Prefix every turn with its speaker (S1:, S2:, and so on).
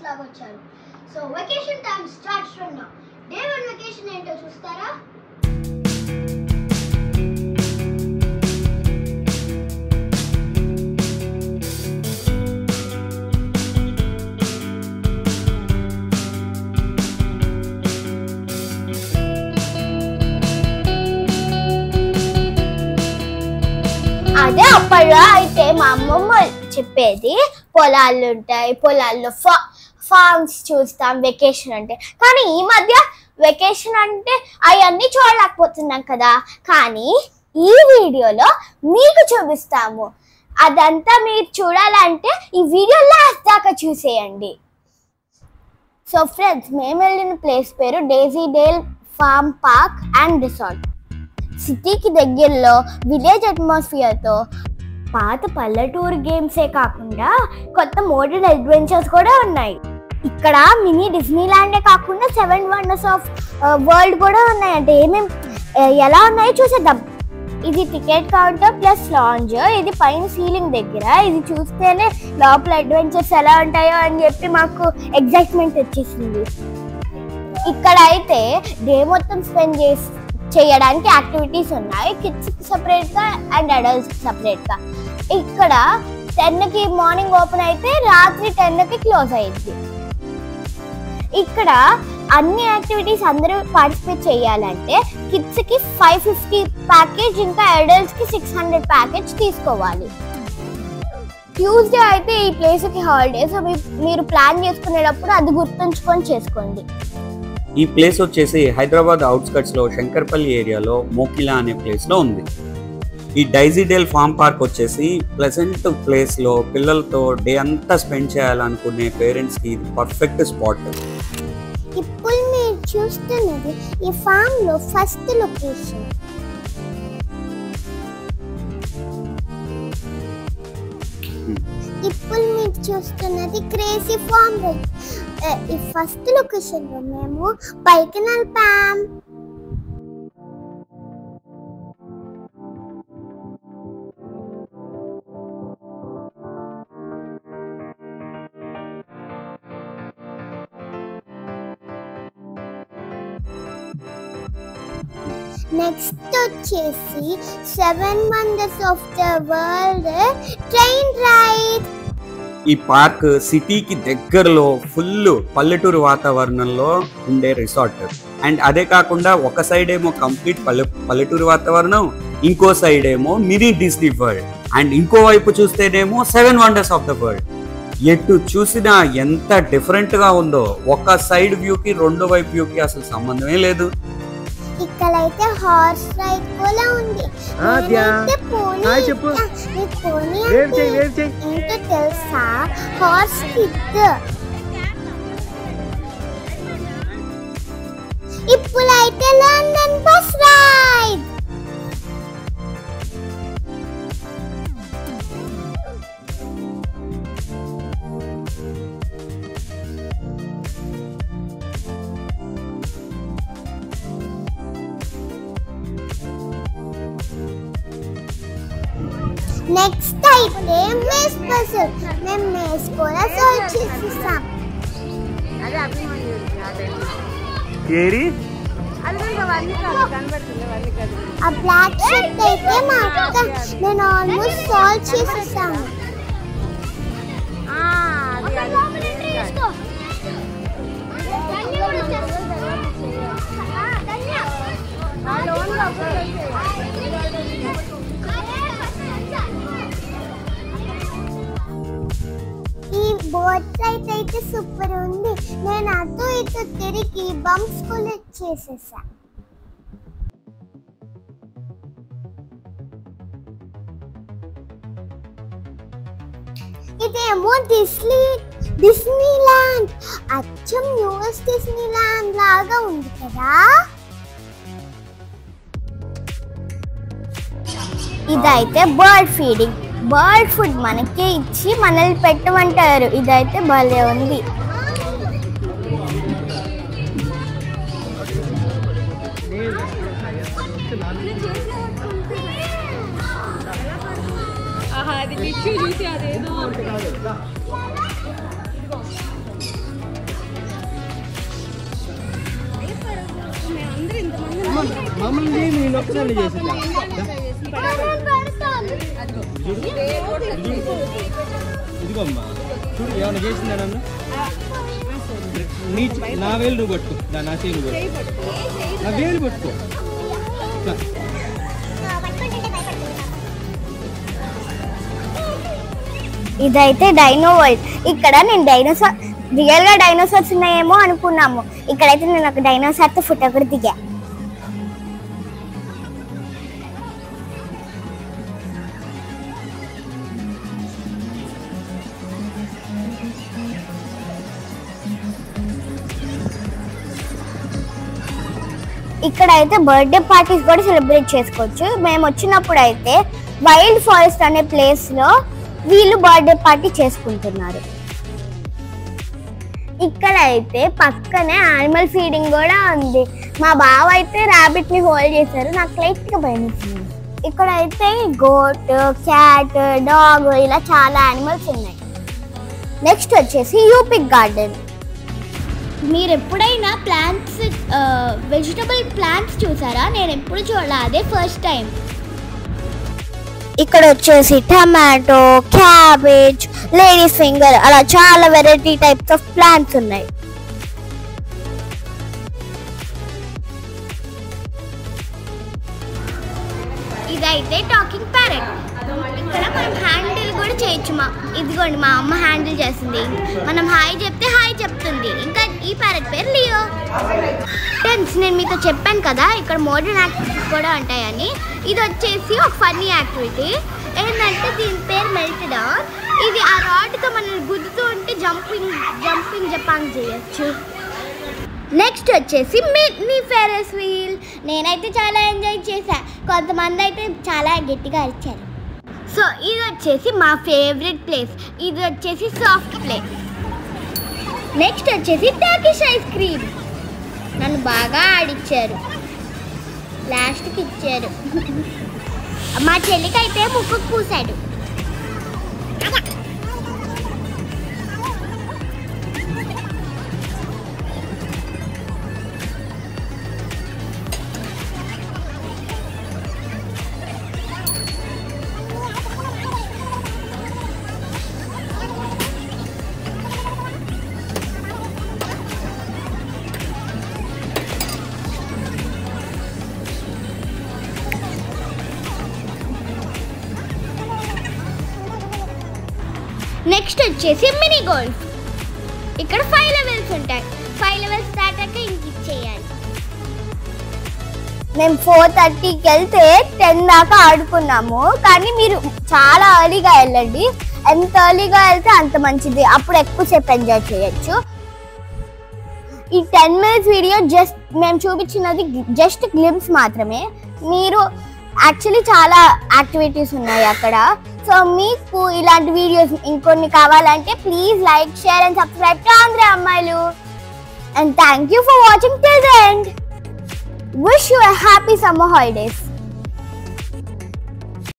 S1: లాగా వచ్చారు. So vacation time starts from now. Day 1 vacation ఏంటో చూస్తారా?
S2: అదే అప్పట్లో అయితే మా అమ్మమ్మ చెప్పేది పొలాలు ఉంటాయి, పొలాల్లో ఫార్మ్స్ చూస్తాం వెకేషన్ అంటే. కానీ ఈ మధ్య వెకేషన్ అంటే అవన్నీ చూడలేకపోతున్నాం కదా. కానీ ఈ వీడియోలో మీకు చూపిస్తాము. అదంతా మీరు చూడాలంటే ఈ వీడియో లాస్ట్ దాకా చూసేయండి. సో ఫ్రెండ్స్, మేము వెళ్ళిన ప్లేస్ పేరు డేజీడేల్ ఫార్మ్ పార్క్ అండ్ రిసార్ట్. సిటీకి దగ్గరలో విలేజ్ అట్మాస్ఫియర్తో పాత పల్లెటూరు గేమ్సే కాకుండా కొత్త మోడర్న్ అడ్వెంచర్స్ కూడా ఉన్నాయి. ఇక్కడ మినీ డిస్నీ ల్యాండే కాకుండా 7 వండర్స్ ఆఫ్ వరల్డ్ కూడా ఉన్నాయి. అంటే ఎలా ఉన్నాయో చూసేద్దాం. ఇది టికెట్ కౌంటర్ ప్లస్ లాంజ్. ఇది పైన సీలింగ్ దగ్గర. ఇది చూస్తేనే లోపల అడ్వెంచర్స్ ఎలా ఉంటాయో అని చెప్పి మాకు ఎగ్జైట్మెంట్ వచ్చేసింది. ఇక్కడ అయితే డే మొత్తం స్పెండ్ చేయడానికి యాక్టివిటీస్ ఉన్నాయి. కిడ్స్కి సపరేట్గా అండ్ అడల్ట్స్కి సపరేట్గా. ఇక్కడ 10కి మార్నింగ్ ఓపెన్ అయితే రాత్రి 10కి క్లోజ్ అయ్యింది. ఇక్కడ అన్ని యాక్టివిటీస్ అందరూ పార్టిసిపేట్ చేయాలంటే కిడ్స్కి 550 ప్యాకేజ్, ఇంకా అడల్ట్స్కి 600 ప్యాకేజ్ తీసుకోవాలి. ట్యూస్డే అయితే ఈ ప్లేస్కి హాలిడే. సో మీరు ప్లాన్ చేసుకునేటప్పుడు అది గుర్తుంచుకొని చేసుకోండి.
S3: ఈ ప్లేస్ వచ్చేసి హైదరాబాద్ అవుట్స్కట్స్ లో శంకర్పల్లి ఏరియాలో మోకిలా అనే ప్లేస్ లో ఉంది. ఈ డైజీడేల్ ఫార్మ్ పార్క్ వచ్చేసి ప్లెజెంట్ ప్లేస్ లో పిల్లలతో డే అంతా స్పెండ్ చేయాలనుకునే పేరెంట్స్ కి ఇది పర్ఫెక్ట్ స్పాట్.
S2: ఇప్పుడు మీరు చూస్తున్నది ఈ ఫార్మ్ లో ఫస్ట్ లొకేషన్. ఇప్పుడు మీరు చూస్తున్నది క్రేజీ ఫార్మ్. ఈ ఫస్ట్ లొకేషన్ లో మేము పైకి నడిపాం. నెక్స్ట్ వచ్చేసి 7 wonders of the world train ride.
S3: ఈ పార్క్ సిటీకి దగ్గరలో ఫుల్ పల్లెటూరు వాతావరణంలో ఉండే రిసార్ట్. అండ్ అదే కాకుండా ఒక సైడ్ ఏమో కంప్లీట్ పల్లెటూరు వాతావరణం, ఇంకో సైడ్ ఏమో మినీ డిస్నీ వరల్డ్, అండ్ ఇంకో వైపు చూస్తేనేమో 7 వండర్స్ ఆఫ్ ద వరల్డ్. ఎటు చూసినా ఎంత డిఫరెంట్ గా ఉందో. ఒక సైడ్ వ్యూకి రెండో వైపు వ్యూకి అసలు సంబంధమే లేదు.
S2: ఇక్కడైతే హార్స్ రైడ్ కూడా ఉంది. ఏంటో తెలుసా? Horse kid. ఇప్పుడైతే లండన్ బస్ రైడ్. నెక్స్ట్ అయితే మేస్ పజిల్. మేము మేస్ కూడా సాల్వ్ చేసేసాం. ఆ బ్లాక్ షిప్ అయితే మా అక్క నేను ఆల్మోస్ట్ సాల్వ్ చేసేసాను. ఈ బోట్ రైడ్ అయితే సూపర్ ఉంది. నేను అటు ఇటు తిరిగి బంప్స్ కలెక్ట్ చేసేసా. ఇదేమో డిస్నీ ల్యాండ్. అచ్చం న్యూస్ డిస్నీ ల్యాండ్ లాగా ఉంది కదా. ఇదైతే బర్డ్ ఫీడింగ్. బర్డ్ ఫుడ్ మనకి ఇచ్చి మనల్ని పెట్టమంటారు. ఇదైతే భలే ఉంది.
S4: మామూలుగా నేను ఒక్కసారి చేసిందా ఇదిగో అమ్మా చూడు ఏమైనా చేసిందా నన్ను నా వేలు నువ్వు పట్టుకో నా చేయి నువ్వు నా వేలు పట్టుకో
S2: ఇదైతే డైనో వరల్డ్. ఇక్కడ నేను డైనోసార్ రియల్ గా డైనోసార్స్ ఉన్నాయేమో అనుకున్నాము. ఇక్కడైతే నేను ఒక డైనోసార్ తో ఫోటో కూడా దిగా. ఇక్కడైతే బర్త్డే పార్టీస్ కూడా సెలబ్రేట్ చేసుకోవచ్చు. మేము వచ్చినప్పుడు అయితే వైల్డ్ ఫారెస్ట్ అనే ప్లేస్ లో వీళ్ళు బర్త్డే పార్టీ చేసుకుంటున్నారు. ఇక్కడ అయితే పక్కనే యానిమల్ ఫీడింగ్ కూడా ఉంది. మా బావ అయితే ర్యాబిట్ ని హోల్డ్ చేశారు, నాకు లైట్ గా భయమేసింది. ఇక్కడ అయితే గోట్, క్యాట్, డాగ్ ఇలా చాలా యానిమల్స్ ఉన్నాయి. నెక్స్ట్ వచ్చేసి యూపిక్ గార్డెన్. మీరు ఎప్పుడైనా ప్లాంట్స్ వెజిటబుల్ ప్లాంట్స్ చూసారా? నేను ఎప్పుడు చూడాలి, అదే ఫస్ట్ టైం. ఇక్కడ వచ్చేసి టమాటో, క్యాబేజ్, లేడీ ఫింగర్ అలా చాలా వెరైటీ టైప్స్ ఆఫ్ ప్లాంట్స్ ఉన్నాయి. ఇదైతే టాకింగ్ ప్యారెట్. ఇక్కడ మనం హ్యాండిల్ కూడా చేయొచ్చు. ఇదిగోండి మా అమ్మ హ్యాండిల్ చేస్తుంది. మనం హాయ్ చెప్తే హాయ్ చెప్తుంది. ఇంకా ఈ ప్యారెట్ పేరు లియో. ఫ్రెండ్స్, నేను మీతో చెప్పాను కదా ఇక్కడ మోడర్న్ యాక్టివిటీస్ కూడా ఉంటాయని. ఇది వచ్చేసి ఒక ఫన్నీ యాక్టివిటీ. ఏంటంటే దీని పేరు మెల్టెడ్ ఆన్. ఇది ఆ రాడ్తో మనం గుద్దుతూ ఉంటే జంపింగ్ జపాంగ్ చేయొచ్చు. నెక్స్ట్ వచ్చేసి మినీ ఫెరస్ వీల్. నేనైతే చాలా ఎంజాయ్ చేశా. కొంతమంది అయితే చాలా గట్టిగా అరిచారు. సో ఇది వచ్చేసి మా ఫేవరెట్ ప్లేస్. ఇది వచ్చేసి సాఫ్ట్ ప్లే. నెక్స్ట్ వచ్చేసి టర్కిష్ ఐస్ క్రీమ్. నన్ను బాగా ఆడిచ్చారు, లాస్ట్కి ఇచ్చారు. మా చెల్లికైతే ముక్కు పూసాడు. నెక్స్ట్ వచ్చేసి మినీ గోల్ఫ్. ఇక్కడ 5 లెవెల్స్ ఉంటాయి. 5 లెవెల్స్ స్టార్ట్ అయ్యాక ఇంక ఇచ్చేయాలి. మేము 4:30కి వెళ్తే 10 దాకా ఆడుకున్నాము. కానీ మీరు చాలా ఎర్లీగా వెళ్ళండి. ఎంత ఎర్లీగా వెళ్తే అంత మంచిది. అప్పుడు ఎక్కువసేపు ఎంజాయ్ చేయొచ్చు. ఈ 10 మినిట్స్ వీడియో జస్ట్ మేము చూపించినది జస్ట్ గ్లిమ్స్ మాత్రమే. మీరు యాక్చువల్లీ చాలా యాక్టివిటీస్ ఉన్నాయి అక్కడ. సో మీకు ఇలాంటి వీడియోస్ ఇంకొన్ని కావాలంటే please like, share and subscribe to Andhra అమ్మాయిలు. And thank you for watching till the end. Wish you a happy summer holidays.